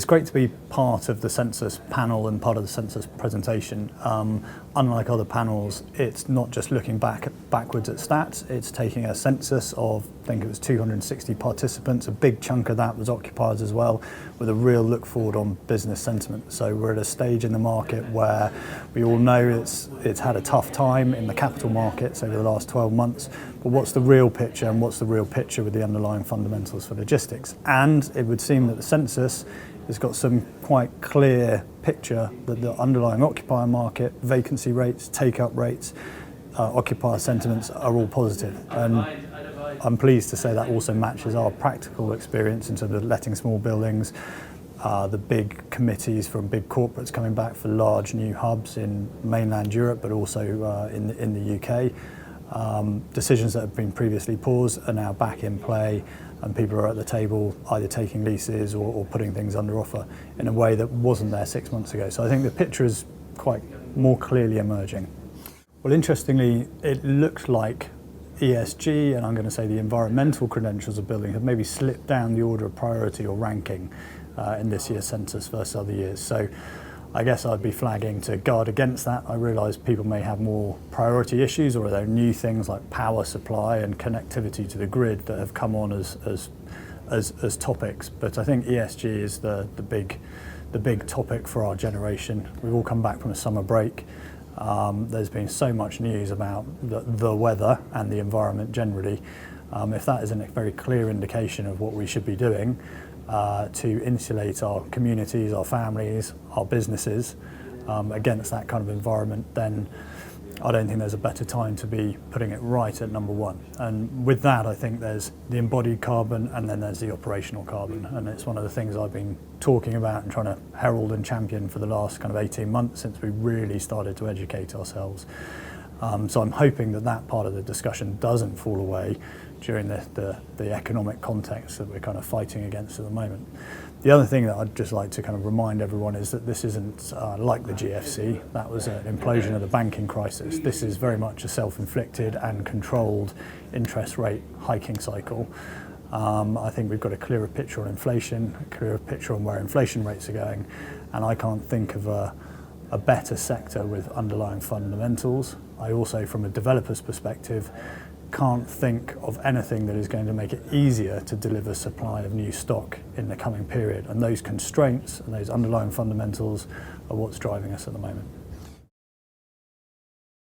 great to be part of the census panel and part of the census presentation. Unlike other panels, it's not just looking backwards at stats, it's taking a census of, I think it was 260 participants, a big chunk of that was occupiers as well, with a real look forward on business sentiment. So we're at a stage in the market where we all know it's had a tough time in the capital markets over the last 12 months, but what's the real picture, and what's the real picture with the underlying fundamentals for logistics? And it would seem that the census has got some quite clear picture that the underlying occupier market, vacancy rates, take-up rates, occupier sentiments are all positive. And I'm pleased to say that also matches our practical experience in terms of letting small buildings, the big committees from big corporates coming back for large new hubs in mainland Europe, but also in the UK. Decisions that have been previously paused are now back in play, and people are at the table either taking leases or putting things under offer in a way that wasn't there 6 months ago. So I think the picture is quite more clearly emerging. Well, interestingly, it looks like ESG, and I'm going to say the environmental credentials of building, have maybe slipped down the order of priority or ranking in this year's census versus other years. So I guess I'd be flagging to guard against that. I realise people may have more priority issues, or there are new things like power supply and connectivity to the grid that have come on as topics. But I think ESG is the big topic for our generation. We've all come back from a summer break. There's been so much news about the weather and the environment generally. If that isn't a very clear indication of what we should be doing to insulate our communities, our families, our businesses against that kind of environment, then I don't think there's a better time to be putting it right at number one. And with that, I think there's the embodied carbon, and then there's the operational carbon. And it's one of the things I've been talking about and trying to herald and champion for the last kind of 18 months since we really started to educate ourselves. So I'm hoping that part of the discussion doesn't fall away during the economic context that we're kind of fighting against at the moment. The other thing that I'd just like to kind of remind everyone is that this isn't like the GFC. That was an implosion of the banking crisis. This is very much a self-inflicted and controlled interest rate hiking cycle. I think we've got a clearer picture on inflation, a clearer picture on where inflation rates are going, and I can't think of a better sector with underlying fundamentals. I also, from a developer's perspective, can't think of anything that is going to make it easier to deliver supply of new stock in the coming period. And those constraints and those underlying fundamentals are what's driving us at the moment.